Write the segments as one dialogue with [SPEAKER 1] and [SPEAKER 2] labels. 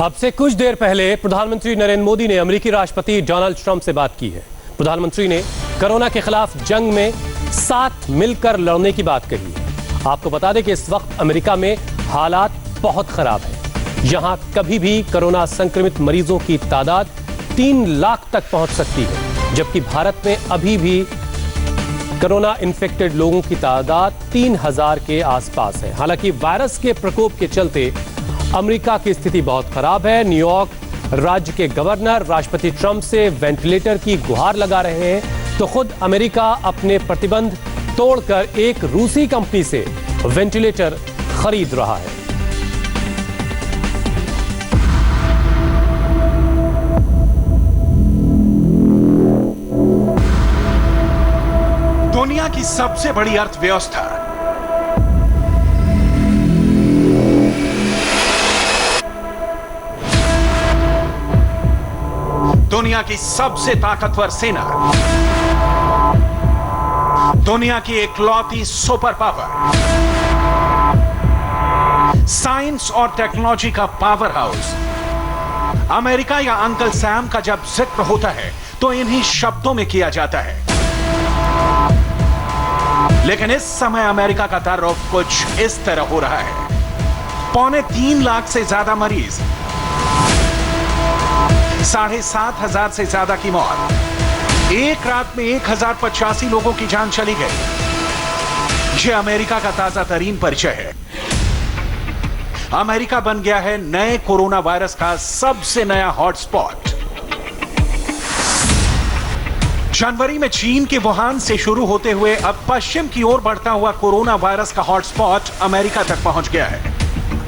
[SPEAKER 1] अब से कुछ देर पहले प्रधानमंत्री नरेंद्र मोदी ने अमेरिकी राष्ट्रपति डोनाल्ड ट्रंप से बात की है। प्रधानमंत्री ने कोरोना के खिलाफ जंग में साथ मिलकर लड़ने की बात कही है। आपको बता दें कि इस वक्त अमेरिका में हालात बहुत खराब है। यहां कभी भी कोरोना संक्रमित मरीजों की तादाद 3 लाख तक पहुंच सकती है, जबकि भारत में अभी भी कोरोना इन्फेक्टेड लोगों की तादाद 3000 के आसपास है। हालांकि वायरस के प्रकोप के चलते अमेरिका की स्थिति बहुत खराब है। न्यूयॉर्क राज्य के गवर्नर राष्ट्रपति ट्रंप से वेंटिलेटर की गुहार लगा रहे हैं, तो खुद अमेरिका अपने प्रतिबंध तोड़कर एक रूसी कंपनी से वेंटिलेटर खरीद रहा है।
[SPEAKER 2] दुनिया की सबसे बड़ी अर्थव्यवस्था, दुनिया की सबसे ताकतवर सेना, दुनिया की इकलौती सुपर पावर, साइंस और टेक्नोलॉजी का पावर हाउस। अमेरिका या अंकल सैम का जब जिक्र होता है तो इन्हीं शब्दों में किया जाता है। लेकिन इस समय अमेरिका का तारुफ कुछ इस तरह हो रहा है। 3.25 लाख से ज्यादा मरीज, 7,500 से ज्यादा की मौत, एक रात में 1085 लोगों की जान चली गई। यह अमेरिका का ताजा तरीन परिचय है। अमेरिका बन गया है नए कोरोना वायरस का सबसे नया हॉटस्पॉट। जनवरी में चीन के वुहान से शुरू होते हुए अब पश्चिम की ओर बढ़ता हुआ कोरोना वायरस का हॉटस्पॉट अमेरिका तक पहुंच गया है।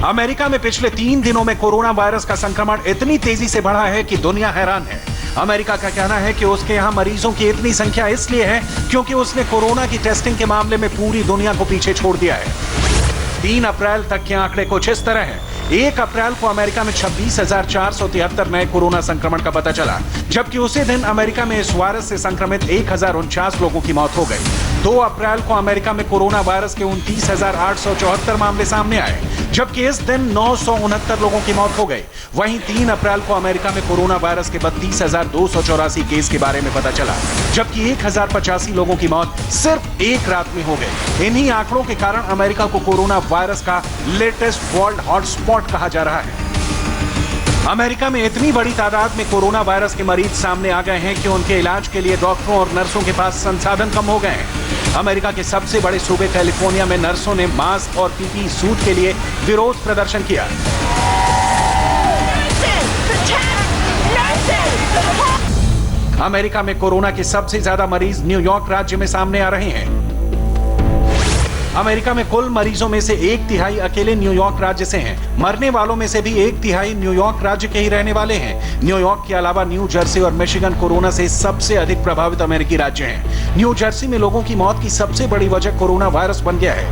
[SPEAKER 2] अमेरिका में पिछले 3 दिनों में कोरोना वायरस का संक्रमण इतनी तेजी से बढ़ा है कि दुनिया हैरान है। अमेरिका का कहना है कि उसके यहां मरीजों की इतनी संख्या इसलिए है क्योंकि उसने कोरोना की टेस्टिंग के मामले में पूरी दुनिया को पीछे छोड़ दिया है। 3 अप्रैल तक के आंकड़े कुछ इस तरह हैं। 1 अप्रैल को अमेरिका में 26,473 नए कोरोना संक्रमण का पता चला, जबकि उसी दिन अमेरिका में इस वायरस से संक्रमित 1049 लोगों की मौत हो गई। 2 अप्रैल को अमेरिका में कोरोना वायरस के 29,874 मामले सामने आए, जबकि इस दिन 969 लोगों की मौत हो गई। वहीं 3 अप्रैल को अमेरिका में कोरोना वायरस के 32,284 केस के बारे में पता चला, जबकि 1085 लोगों की मौत सिर्फ एक रात में हो गई। इन्हीं आंकड़ों के कारण अमेरिका को कोरोना वायरस का लेटेस्ट वर्ल्ड हॉटस्पॉट कहा जा रहा है। अमेरिका में इतनी बड़ी तादाद में कोरोना वायरस के मरीज सामने आ गए हैं कि उनके इलाज के लिए डॉक्टरों और नर्सों के पास संसाधन कम हो गए हैं। अमेरिका के सबसे बड़े सूबे कैलिफोर्निया में नर्सों ने मास्क और पीपीई सूट के लिए विरोध प्रदर्शन किया। अमेरिका में कोरोना के सबसे ज्यादा मरीज न्यूयॉर्क राज्य में सामने आ रहे हैं। अमेरिका में कुल मरीजों में से 1/3 अकेले न्यूयॉर्क राज्य से हैं। मरने वालों में से भी 1/3 न्यूयॉर्क राज्य के ही रहने वाले हैं। न्यूयॉर्क के अलावा न्यू जर्सी और मिशिगन कोरोना से सबसे अधिक प्रभावित अमेरिकी राज्य हैं। न्यू जर्सी में लोगों की मौत की सबसे बड़ी वजह कोरोना वायरस बन गया है।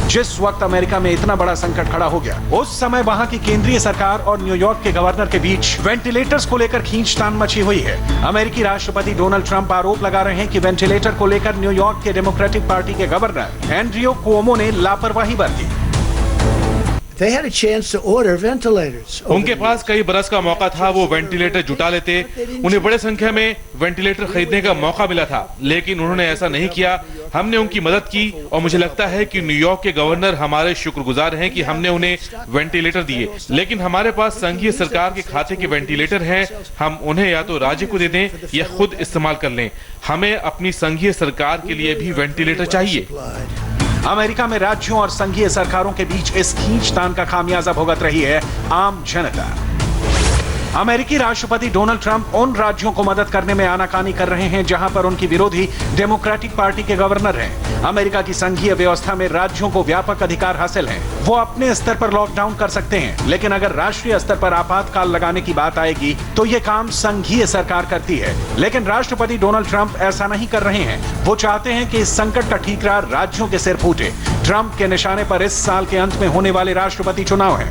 [SPEAKER 2] जिस वक्त अमेरिका में इतना बड़ा संकट खड़ा हो गया, उस समय वहां की केंद्रीय सरकार और न्यूयॉर्क के गवर्नर के बीच वेंटिलेटर्स को लेकर खींचतान मची हुई है। अमेरिकी राष्ट्रपति डोनाल्ड ट्रंप आरोप लगा रहे हैं कि वेंटिलेटर को लेकर न्यूयॉर्क के डेमोक्रेटिक पार्टी के गवर्नर एंड्रयू कुओमो ने लापरवाही बरती।
[SPEAKER 3] They had a chance to order ventilators.
[SPEAKER 4] उनके पास कई बरस का मौका था, वो वेंटिलेटर जुटा लेते। उन्हें बड़े संख्या में वेंटिलेटर खरीदने का मौका मिला था, लेकिन उन्होंने ऐसा नहीं किया। हमने उनकी मदद की और मुझे लगता है कि न्यूयॉर्क के गवर्नर हमारे शुक्रगुजार हैं कि हमने उन्हें वेंटिलेटर दिए। लेकिन हमारे पास संघीय सरकार के खाते के वेंटिलेटर हैं। हम उन्हें या तो राज्य को दे दें या खुद इस्तेमाल कर लें। हमें अपनी संघीय सरकार के लिए भी वेंटिलेटर चाहिए।
[SPEAKER 2] अमेरिका में राज्यों और संघीय सरकारों के बीच इस खींचतान का खामियाजा भुगत रही है आम जनता। अमेरिकी राष्ट्रपति डोनाल्ड ट्रंप उन राज्यों को मदद करने में आनाकानी कर रहे हैं जहां पर उनकी विरोधी डेमोक्रेटिक पार्टी के गवर्नर हैं। अमेरिका की संघीय व्यवस्था में राज्यों को व्यापक अधिकार हासिल हैं। वो अपने स्तर पर लॉकडाउन कर सकते हैं, लेकिन अगर राष्ट्रीय स्तर पर आपातकाल लगाने की बात आएगी तो ये काम संघीय सरकार करती है। लेकिन राष्ट्रपति डोनाल्ड ट्रंप ऐसा नहीं कर रहे हैं। वो चाहते हैं कि इस संकट का ठीकरा राज्यों के सिर फूटे। ट्रंप के निशाने पर इस साल के अंत में होने वाले राष्ट्रपति चुनाव है।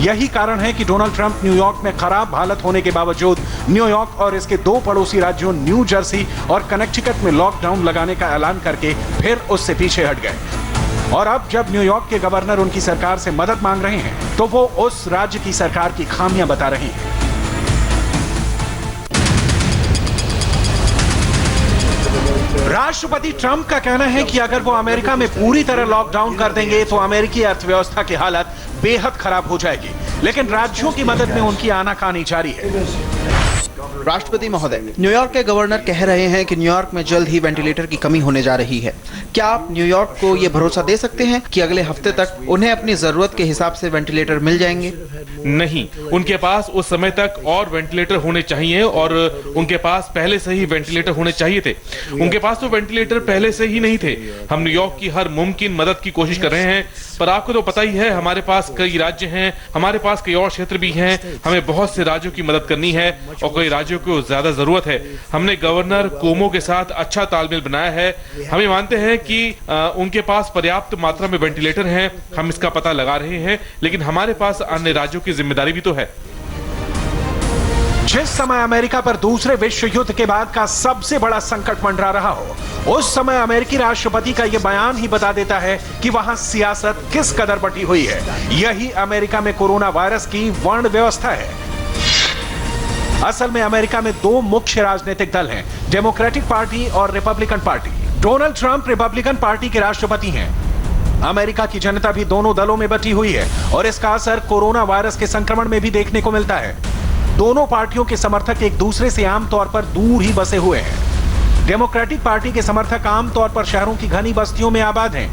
[SPEAKER 2] यही कारण है कि डोनाल्ड ट्रंप न्यूयॉर्क में खराब हालत होने के बावजूद न्यूयॉर्क और इसके 2 पड़ोसी राज्यों न्यू जर्सी और कनेक्टिकट में लॉकडाउन लगाने का ऐलान करके फिर उससे पीछे हट गए। और अब जब न्यूयॉर्क के गवर्नर उनकी सरकार से मदद मांग रहे हैं तो वो उस राज्य की सरकार की खामियां बता रहे हैं। राष्ट्रपति ट्रंप का कहना है कि अगर वो अमेरिका में पूरी तरह लॉकडाउन कर देंगे तो अमेरिकी अर्थव्यवस्था की हालत बेहद खराब हो जाएगी, लेकिन राज्यों की मदद में उनकी आनाकानी जारी है।
[SPEAKER 5] राष्ट्रपति महोदय, न्यूयॉर्क के गवर्नर कह रहे हैं कि न्यूयॉर्क में जल्द ही वेंटिलेटर की कमी होने जा रही है। क्या आप न्यूयॉर्क को ये भरोसा दे सकते हैं कि अगले हफ्ते तक उन्हें अपनी जरूरत के हिसाब से वेंटिलेटर मिल जाएंगे?
[SPEAKER 4] नहीं, उनके पास उस समय तक और वेंटिलेटर होने चाहिए और उनके पास पहले से ही वेंटिलेटर होने चाहिए थे। उनके पास तो वेंटिलेटर पहले से ही नहीं थे। हम न्यूयॉर्क की हर मुमकिन मदद की कोशिश कर रहे हैं, पर आपको तो पता ही है हमारे पास कई राज्य हैं, हमारे पास कई और क्षेत्र भी हैं। हमें बहुत से राज्यों की मदद करनी है और कई राज्यों को ज्यादा जरूरत है। हमने गवर्नर कोमो के साथ अच्छा तालमेल बनाया है। हमें मानते हैं कि उनके पास पर्याप्त मात्रा में वेंटिलेटर हैं। हम इसका पता लगा रहे हैं, लेकिन हमारे पास अन्य राज्यों की जिम्मेदारी भी तो है।
[SPEAKER 2] जिस समय अमेरिका पर दूसरे विश्व युद्ध के बाद का सबसे बड़ा संकट मंडरा रहा हो, उस समय अमेरिकी राष्ट्रपति का यह बयान ही बता देता है कि वहां सियासत किस कदर बटी हुई है। यही अमेरिका में कोरोना वायरस की वर्ण व्यवस्था है। असल में अमेरिका में दो मुख्य राजनीतिक दल हैं, डेमोक्रेटिक पार्टी और Republican party. Donald Trump Republican party के राष्ट्रपति हैं। अमेरिका की जनता भी दोनों दलों में बटी हुई है और इसका असर कोरोना वायरस के संक्रमण में भी देखने को मिलता है। दोनों पार्टियों के समर्थक एक दूसरे से आमतौर पर दूर ही बसे हुए हैं। डेमोक्रेटिक पार्टी के समर्थक आमतौर पर शहरों की घनी बस्तियों में आबाद हैं।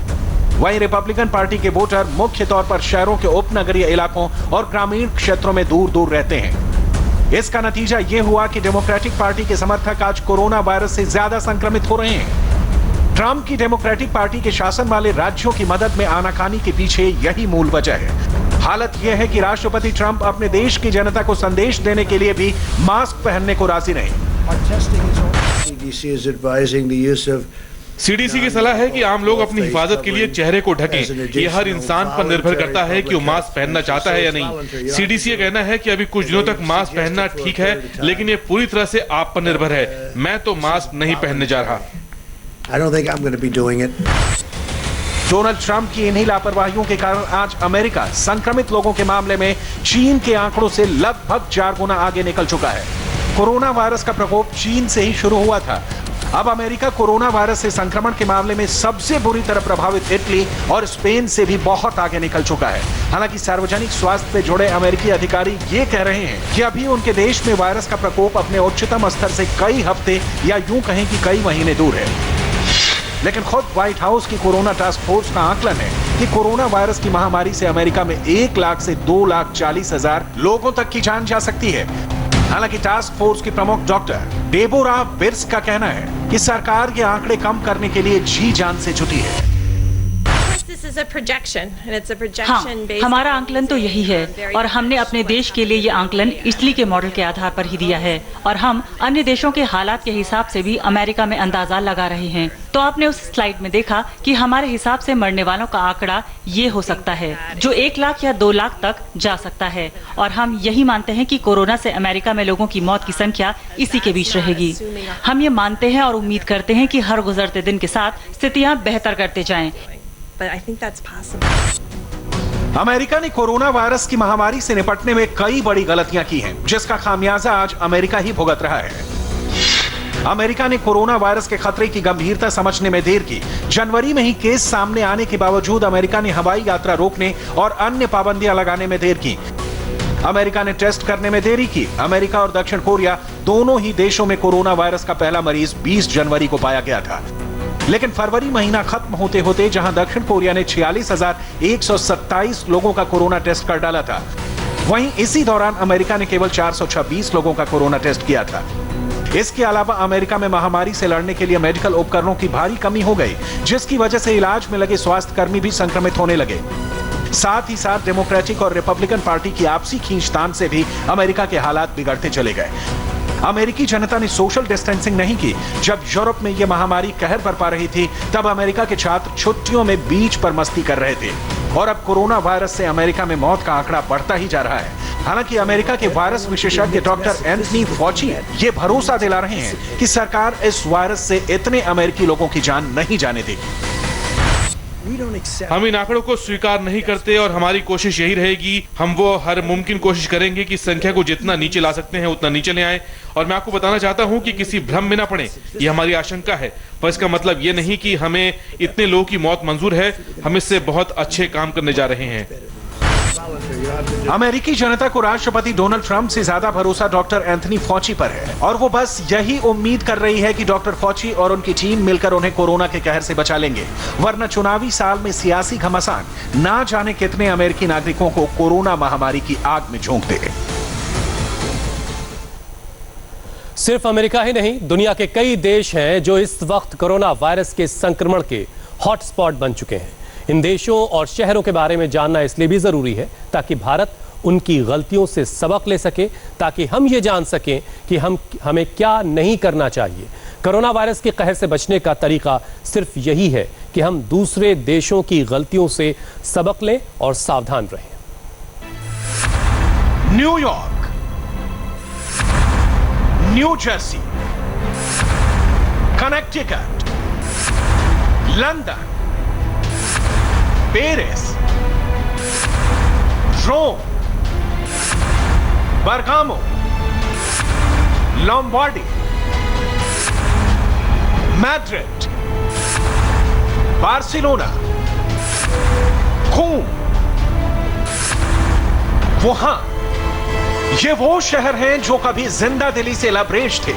[SPEAKER 2] वहीं रिपब्लिकन पार्टी के वोटर मुख्य तौर पर शहरों के उपनगरीय इलाकों और ग्रामीण क्षेत्रों में दूर दूर रहते हैं। इसका नतीजा यह हुआ कि डेमोक्रेटिक पार्टी के समर्थक आज कोरोना वायरस से ज्यादा संक्रमित हो रहे हैं। ट्रंप की डेमोक्रेटिक पार्टी के शासन वाले राज्यों की मदद में आनाकानी के पीछे यही मूल वजह है। हालत यह है कि राष्ट्रपति ट्रंप अपने देश की जनता को संदेश देने के लिए भी मास्क पहनने को राजी नहीं।
[SPEAKER 4] सीडीसी की सलाह है कि आम लोग अपनी हिफाजत के लिए चेहरे को ढकें। ये हर इंसान पर निर्भर करता है कि वो मास्क पहनना चाहता है या नहीं। सीडीसी का कहना है कि अभी कुछ दिनों तक मास्क पहनना ठीक है, लेकिन ये पूरी तरह से आप पर निर्भर है। मैं तो मास्क नहीं पहनने जा रहा।
[SPEAKER 2] डोनाल्ड ट्रंप की इन्हीं लापरवाहियों के कारण आज अमेरिका संक्रमित लोगों के मामले में चीन के आंकड़ों से लगभग 4 गुना आगे निकल चुका है। कोरोना वायरस का प्रकोप चीन से ही शुरू हुआ था। अब अमेरिका कोरोना वायरस से संक्रमण के मामले में सबसे बुरी तरह प्रभावित इटली और स्पेन से भी बहुत आगे निकल चुका है। हालांकि सार्वजनिक स्वास्थ्य से जुड़े अमेरिकी अधिकारी ये कह रहे हैं कि अभी उनके देश में वायरस का प्रकोप अपने उच्चतम स्तर से कई हफ्ते या यूं कहें कि कई महीने दूर है। लेकिन खुद व्हाइट हाउस की कोरोना टास्क फोर्स का आकलन है कि कोरोना वायरस की महामारी से अमेरिका में 1 लाख से 2,40,000 लोगों तक की जान जा सकती है। हालांकि टास्क फोर्स की प्रमुख डॉक्टर डेबोरा बिर्स का कहना है कि सरकार ये आंकड़े कम करने के लिए जी जान से जुटी है।
[SPEAKER 6] हाँ, हमारा आंकलन तो यही है और हमने अपने देश के लिए ये आंकलन इटली के मॉडल के आधार पर ही दिया है और हम अन्य देशों के हालात के हिसाब से भी अमेरिका में अंदाजा लगा रहे हैं। तो आपने उस स्लाइड में देखा कि हमारे हिसाब से मरने वालों का आंकड़ा ये हो सकता है जो 1 लाख या 2 लाख तक जा सकता है और हम यही मानते हैं कि कोरोना से अमेरिका में लोगों की मौत की संख्या इसी के बीच रहेगी। हम ये मानते हैं और उम्मीद करते हैं कि हर गुजरते दिन के साथ स्थितियाँ बेहतर करते जाएं।
[SPEAKER 7] But I think that's possible.
[SPEAKER 2] America ने कोरोना वायरस की महामारी से निपटने में कई बड़ी गलतियां की हैं, जिसका खामियाजा आज अमेरिका ही भुगत रहा है। अमेरिका ने कोरोना वायरस के खतरे की गंभीरता समझने में देर की। जनवरी में ही केस सामने आने के बावजूद अमेरिका ने हवाई यात्रा रोकने और अन्य पाबंदियां लगाने में देर की। अमेरिका ने टेस्ट करने में देरी की। अमेरिका और दक्षिण कोरिया दोनों ही देशों में कोरोना वायरस का पहला मरीज 20 जनवरी को पाया गया था। लेकिन फरवरी महीना खत्म होते होते जहां दक्षिण कोरिया ने 46,127 लोगों का कोरोना टेस्ट कर डाला था, वहीं इसी दौरान अमेरिका ने केवल 426 लोगों का कोरोना टेस्ट किया था। इसके अलावा अमेरिका में महामारी से लड़ने के लिए मेडिकल उपकरणों की भारी कमी हो गई, जिसकी वजह से इलाज में लगे स्वास्थ्यकर्मी भी संक्रमित होने लगे। साथ ही साथ डेमोक्रेटिक और रिपब्लिकन पार्टी की आपसी खींचतान से भी अमेरिका के हालात बिगड़ते चले गए। अमेरिकी जनता ने सोशल डिस्टेंसिंग नहीं की। जब यूरोप में यह महामारी कहर बरपा रही थी, तब अमेरिका के छात्र छुट्टियों में बीच पर मस्ती कर रहे थे और अब कोरोना वायरस से अमेरिका में मौत का आंकड़ा बढ़ता ही जा रहा है। हालांकि अमेरिका के वायरस विशेषज्ञ डॉक्टर एंथनी फॉची ये भरोसा दिला रहे हैं कि सरकार इस वायरस से इतने अमेरिकी लोगों की जान नहीं जाने देगी।
[SPEAKER 4] हम इन आंकड़ों को स्वीकार नहीं करते और हमारी कोशिश यही रहेगी, हम वो हर मुमकिन कोशिश करेंगे कि संख्या को जितना नीचे ला सकते हैं उतना नीचे ले आए। और मैं आपको बताना चाहता हूं कि किसी भ्रम में ना पड़े, ये हमारी आशंका है, पर इसका मतलब ये नहीं कि हमें इतने लोगों की मौत मंजूर है। हम इससे बहुत अच्छे काम करने जा रहे हैं।
[SPEAKER 2] अमेरिकी जनता को राष्ट्रपति डोनाल्ड ट्रंप से ज्यादा भरोसा डॉक्टर एंथनी फॉची पर है और वो बस यही उम्मीद कर रही है कि डॉक्टर फॉची और उनकी टीम मिलकर उन्हें कोरोना के कहर से बचा लेंगे, वरना चुनावी साल में सियासी घमासान ना जाने कितने अमेरिकी नागरिकों को कोरोना महामारी की आग में झोंक दे।
[SPEAKER 1] सिर्फ अमेरिका ही नहीं, दुनिया के कई देश हैं जो इस वक्त कोरोना वायरस के संक्रमण के हॉटस्पॉट बन चुके हैं। इन देशों और शहरों के बारे में जानना इसलिए भी जरूरी है ताकि भारत उनकी गलतियों से सबक ले सके, ताकि हम ये जान सकें कि हमें क्या नहीं करना चाहिए। कोरोना वायरस के कहर से बचने का तरीका सिर्फ यही है कि हम दूसरे देशों की गलतियों से सबक लें और सावधान रहें।
[SPEAKER 2] New York, New Jersey, Connecticut, London, Paris, Rome, Bergamo, Lombardy, Madrid, Barcelona, Qom, Wuhan, ये वो शहर हैं जो कभी जिंदा दिली से लबरेज थे,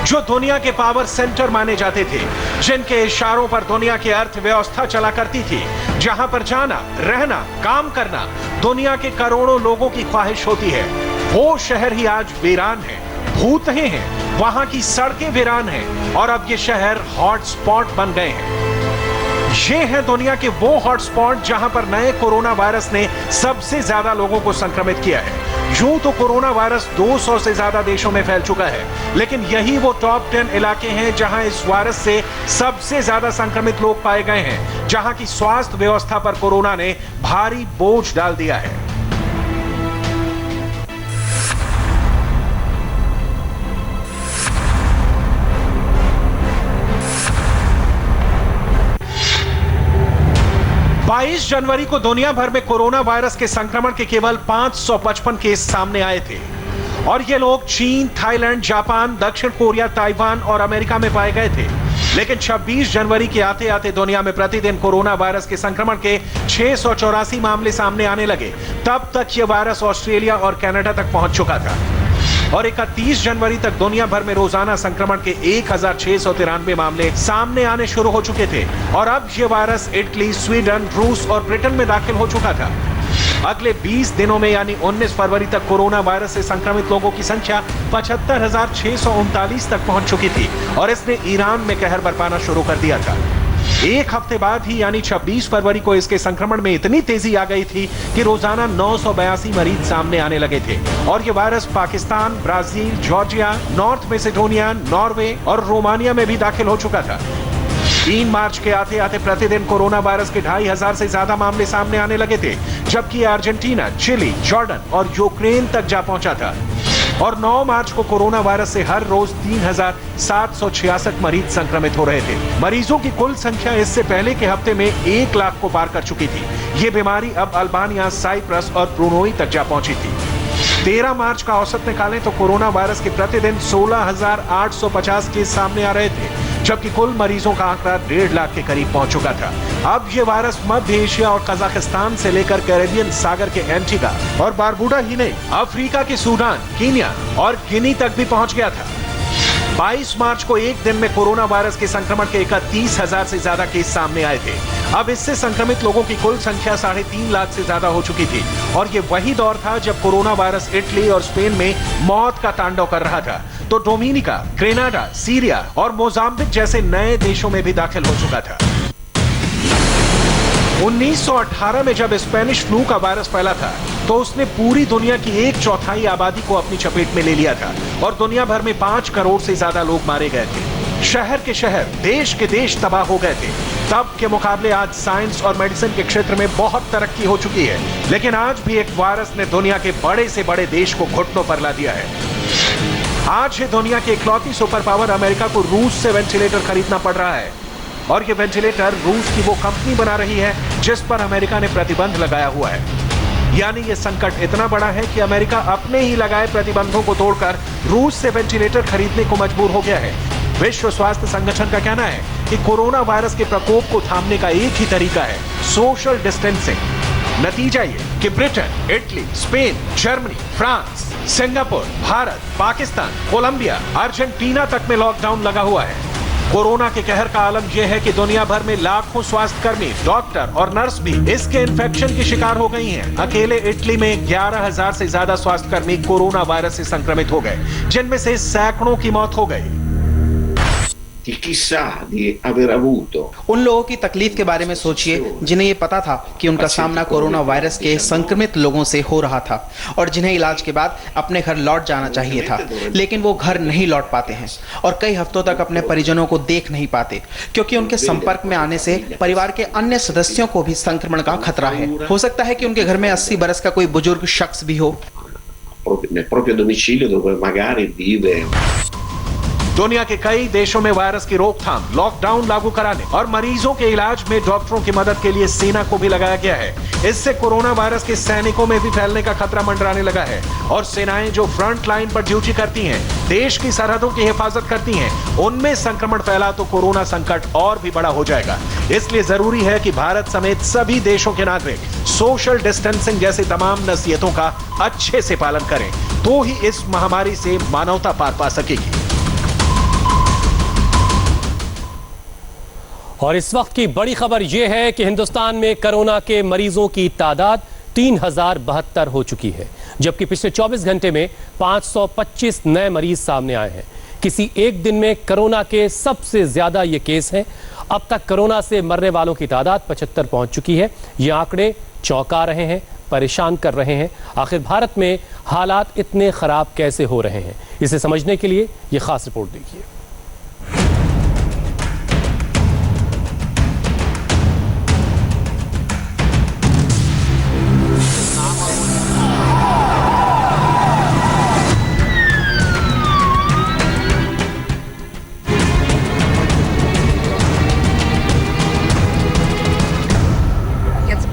[SPEAKER 2] जो दुनिया के पावर सेंटर माने जाते थे, जिनके इशारों पर दुनिया की अर्थव्यवस्था चला करती थी, जहां पर जाना, रहना, काम करना दुनिया के करोड़ों लोगों की ख्वाहिश होती है। वो शहर ही आज वीरान है, भूतहे हैं, वहां की सड़कें वीरान हैं और अब ये शहर हॉटस्पॉट बन गए हैं। ये है दुनिया के वो हॉटस्पॉट जहां पर नए कोरोना वायरस ने सबसे ज्यादा लोगों को संक्रमित किया है। यूं तो कोरोना वायरस 200 से ज्यादा देशों में फैल चुका है, लेकिन यही वो टॉप 10 इलाके हैं जहां इस वायरस से सबसे ज्यादा संक्रमित लोग पाए गए हैं, जहां की स्वास्थ्य व्यवस्था पर कोरोना ने भारी बोझ डाल दिया है। जनवरी को दुनिया भर में कोरोना वायरस के संक्रमण के केवल 555 केस सामने आए थे और ये लोग चीन, थाईलैंड, जापान, दक्षिण कोरिया, ताइवान और अमेरिका में पाए गए थे। लेकिन 26 जनवरी के आते आते दुनिया में प्रतिदिन कोरोना वायरस के संक्रमण के 684 मामले सामने आने लगे। तब तक यह वायरस ऑस्ट्रेलिया और कनाडा तक पहुंच चुका था और 31 जनवरी तक दुनिया भर में रोजाना संक्रमण के 1693 मामले सामने आने शुरू हो चुके थे और अब यह वायरस इटली, स्वीडन, रूस और ब्रिटेन में दाखिल हो चुका था। अगले 20 दिनों में यानी 19 फरवरी तक कोरोना वायरस से संक्रमित लोगों की संख्या 75,639 तक पहुंच चुकी थी और इसने ईरान में कहर बरपाना शुरू कर दिया था। एक हफ्ते बाद ही यानी 26 फरवरी को इसके संक्रमण में इतनी तेजी आ गई थी कि रोजाना 982 मरीज सामने आने लगे थे और ये virus Pakistan, Brazil, Georgia, North Macedonia, Norway और रोमानिया में भी दाखिल हो चुका था। 3 मार्च के आते आते प्रतिदिन कोरोना वायरस के 2500 से ज्यादा मामले सामने आने लगे थे, जबकि अर्जेंटीना, चिली, जॉर्डन और यूक्रेन तक जा पहुंचा था और 9 मार्च को कोरोना वायरस से हर रोज 3766 मरीज संक्रमित हो रहे थे। मरीजों की कुल संख्या इससे पहले के हफ्ते में 1 लाख को पार कर चुकी थी। ये बीमारी अब अल्बानिया, साइप्रस और ब्रुनोई तक जा पहुंची थी। 13 मार्च का औसत निकालें तो कोरोना वायरस के प्रतिदिन 16,850 केस सामने आ रहे थे, जबकि कुल मरीजों का आंकड़ा 1.5 लाख के करीब पहुंच चुका था। अब ये वायरस मध्य एशिया और कजाकिस्तान से लेकर कैरेबियन सागर के एंटीगा और बारबुडा ही नहीं, अफ्रीका के सूडान, कीनिया और गिनी तक भी पहुंच गया था। 22 मार्च को एक दिन में कोरोना वायरस के संक्रमण के 31,000 से ज्यादा केस सामने आए थे। अब इससे संक्रमित लोगों की कुल संख्या 3.5 लाख से ज्यादा हो चुकी थी और ये वही दौर था जब कोरोना वायरस इटली और स्पेन में मौत का तांडव कर रहा था, तो डोमिनिका, ग्रेनाडा, सीरिया और मोजाम्बिक जैसे नए देशों में भी दाखिल हो चुका था। 1918 में जब स्पेनिश फ्लू का वायरस फैला था तो उसने पूरी दुनिया की 1/4 आबादी को अपनी चपेट में ले लिया था और दुनिया भर में 5 करोड़ से ज्यादा लोग मारे गए थे। शहर के शहर, देश के देश तबाह हो गए थे। तब के मुकाबले आज साइंस और मेडिसिन के क्षेत्र में बहुत तरक्की हो चुकी है, लेकिन आज भी एक वायरस ने दुनिया के बड़े से बड़े देश को घुटनों पर ला दिया है। आज है दुनिया की इकलौती सुपर पावर अमेरिका को रूस से वेंटिलेटर खरीदना पड़ रहा है। और ये वेंटिलेटर रूस की वो कंपनी बना रही है जिस पर अमेरिका ने प्रतिबंध लगाया हुआ है। यानी ये संकट इतना बड़ा है कि अमेरिका अपने ही लगाए प्रतिबंधों को तोड़कर रूस से वेंटिलेटर खरीदने को मजबूर हो गया है। विश्व स्वास्थ्य संगठन का कहना है कि कोरोना वायरस के प्रकोप को थामने का एक ही तरीका है, सोशल डिस्टेंसिंग। नतीजा ये कि Britain, Italy, Spain, Germany, France, Singapore, Bharat, Pakistan, Colombia, Argentina तक में लॉकडाउन लगा हुआ है। कोरोना के कहर का आलम यह है कि दुनिया भर में लाखों स्वास्थ्यकर्मी, डॉक्टर और नर्स भी इसके इन्फेक्शन के शिकार हो गई हैं। अकेले इटली में 11,000 से ज्यादा स्वास्थ्यकर्मी कोरोना वायरस से संक्रमित हो गए, जिनमें से सैकड़ों की मौत हो गई।
[SPEAKER 5] उन लोगों की तकलीफ के बारे में सोचिए जिन्हें ये पता था कि उनका सामना कोरोना वायरस के संक्रमित लोगों से हो रहा था और जिन्हें इलाज के बाद अपने घर लौट जाना चाहिए था, लेकिन वो घर नहीं लौट पाते हैं और कई हफ्तों तक अपने परिजनों को देख नहीं पाते क्योंकि उनके संपर्क में आने से परिवार के अन्य सदस्यों को भी संक्रमण का खतरा है। हो सकता है कि उनके घर में 80 बरस का कोई बुजुर्ग शख्स भी हो।
[SPEAKER 2] दुनिया के कई देशों में वायरस की रोकथाम, लॉकडाउन लागू कराने और मरीजों के इलाज में डॉक्टरों की मदद के लिए सेना को भी लगाया गया है। इससे कोरोना वायरस के सैनिकों में भी फैलने का खतरा मंडराने लगा है और सेनाएं जो फ्रंट लाइन पर ड्यूटी करती हैं, देश की सरहदों की हिफाजत करती हैं, उनमें संक्रमण फैला तो कोरोना संकट और भी बड़ा हो जाएगा। इसलिए जरूरी है कि भारत समेत सभी देशों के नागरिक सोशल डिस्टेंसिंग जैसे तमाम नसीहतों का अच्छे से पालन करें, तो ही इस महामारी से मानवता पार पा सकेगी।
[SPEAKER 1] और इस वक्त की बड़ी खबर यह है कि हिंदुस्तान में कोरोना के मरीजों की तादाद 3072 हो चुकी है, जबकि पिछले 24 घंटे में 525 नए मरीज सामने आए हैं। किसी एक दिन में कोरोना के सबसे ज्यादा ये केस हैं। अब तक कोरोना से मरने वालों की तादाद 75 पहुंच चुकी है। ये आंकड़े चौंका रहे हैं, परेशान कर रहे हैं। आखिर भारत में हालात इतने खराब कैसे हो रहे हैं, इसे समझने के लिए ये खास रिपोर्ट देखिए।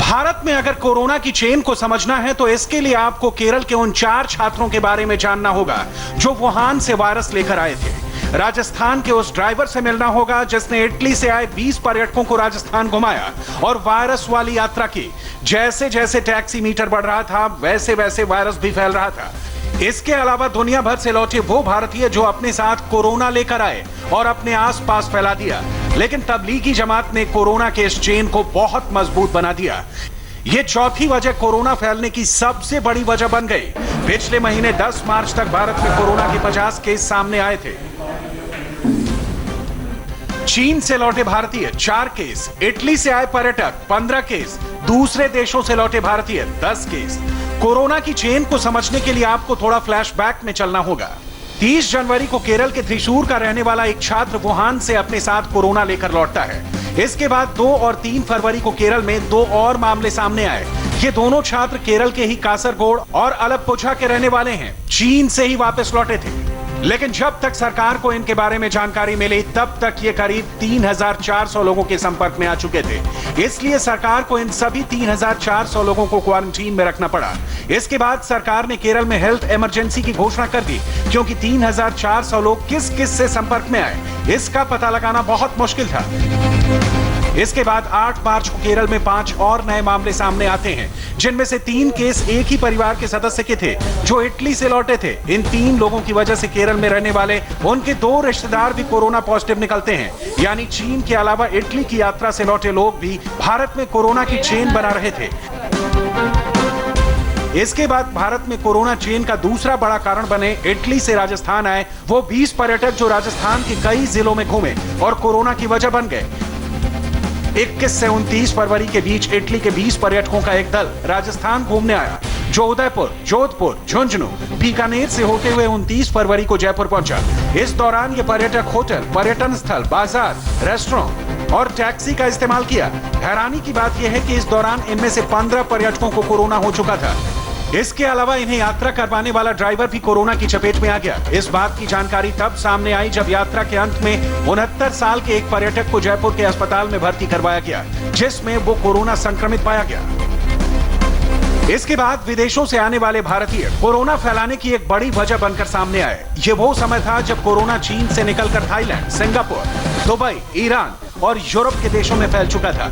[SPEAKER 2] भारत में अगर कोरोना की चेन को समझना है तो इसके लिए आपको केरल के उन 4 छात्रों के बारे में जानना होगा जो वुहान से वायरस लेकर आए थे। राजस्थान के उस ड्राइवर से मिलना होगा जिसने इटली से आए 20 पर्यटकों को राजस्थान घुमाया और वायरस वाली यात्रा की। जैसे जैसे टैक्सी मीटर बढ़ रहा था वैसे वैसे वायरस भी फैल रहा था। इसके अलावा दुनिया भर से लौटे वो भारतीय जो अपने साथ कोरोना लेकर आए और अपने आसपास फैला दिया, लेकिन तबलीगी जमात ने कोरोना के इस चेन को बहुत मजबूत बना दिया। ये चौथी वजह कोरोना फैलने की सबसे बड़ी वजह बन गई। पिछले महीने 10 मार्च तक भारत में कोरोना के 50 केस सामने आए थे। चीन से लौटे भारतीय 4 केस, इटली से आए पर्यटक 15 केस, दूसरे देशों से लौटे भारतीय 10 केस। कोरोना की चेन को समझने के लिए आपको थोड़ा फ्लैशबैक में चलना होगा। 30 जनवरी को केरल के त्रिशूर का रहने वाला एक छात्र वुहान से अपने साथ कोरोना लेकर लौटता है। इसके बाद 2 और 3 फरवरी को केरल में 2 और मामले सामने आए। ये दोनों छात्र केरल के ही कासरगोड और अलप्पुझा के रहने वाले हैं, चीन से ही वापस लौटे थे। लेकिन जब तक सरकार को इनके बारे में जानकारी मिली तब तक ये करीब 3400 लोगों के संपर्क में आ चुके थे। इसलिए सरकार को इन सभी 3400 लोगों को क्वारंटीन में रखना पड़ा। इसके बाद सरकार ने केरल में हेल्थ इमरजेंसी की घोषणा कर दी, क्योंकि 3400 लोग किस किस से संपर्क में आए इसका पता लगाना बहुत मुश्किल था। इसके बाद 8 मार्च को केरल में 5 और नए मामले सामने आते हैं, जिनमें से 3 केस एक ही परिवार के सदस्य के थे जो इटली से लौटे थे। इन 3 लोगों की वजह से केरल में रहने वाले उनके 2 रिश्तेदार भी कोरोना पॉजिटिव निकलते हैं। यानी चीन के अलावा इटली की यात्रा से लौटे लोग भी भारत में कोरोना की चेन बना रहे थे। इसके बाद भारत में कोरोना चेन का दूसरा बड़ा कारण बने इटली से राजस्थान आए वो 20 पर्यटक जो राजस्थान के कई जिलों में घूमे और कोरोना की वजह बन गए। 21 से 29 फरवरी के बीच इटली के 20 पर्यटकों का एक दल राजस्थान घूमने आया, जो उदयपुर, जोधपुर, झुंझुनू, बीकानेर से होते हुए 29 फरवरी को जयपुर पहुंचा। इस दौरान ये पर्यटक होटल, पर्यटन स्थल, बाजार, रेस्टोरेंट और टैक्सी का इस्तेमाल किया। हैरानी की बात यह है कि इस दौरान इनमें से 15 पर्यटकों को कोरोना हो चुका था। इसके अलावा इन्हें यात्रा करवाने वाला ड्राइवर भी कोरोना की चपेट में आ गया। इस बात की जानकारी तब सामने आई जब यात्रा के अंत में 69 साल के एक पर्यटक को जयपुर के अस्पताल में भर्ती करवाया गया, जिसमें वो कोरोना संक्रमित पाया गया। इसके बाद विदेशों से आने वाले भारतीय कोरोना फैलाने की एक बड़ी वजह बनकर सामने आए। ये वो समय था जब कोरोना चीन से निकलकर थाईलैंड, सिंगापुर, दुबई, ईरान और यूरोप के देशों में फैल चुका था।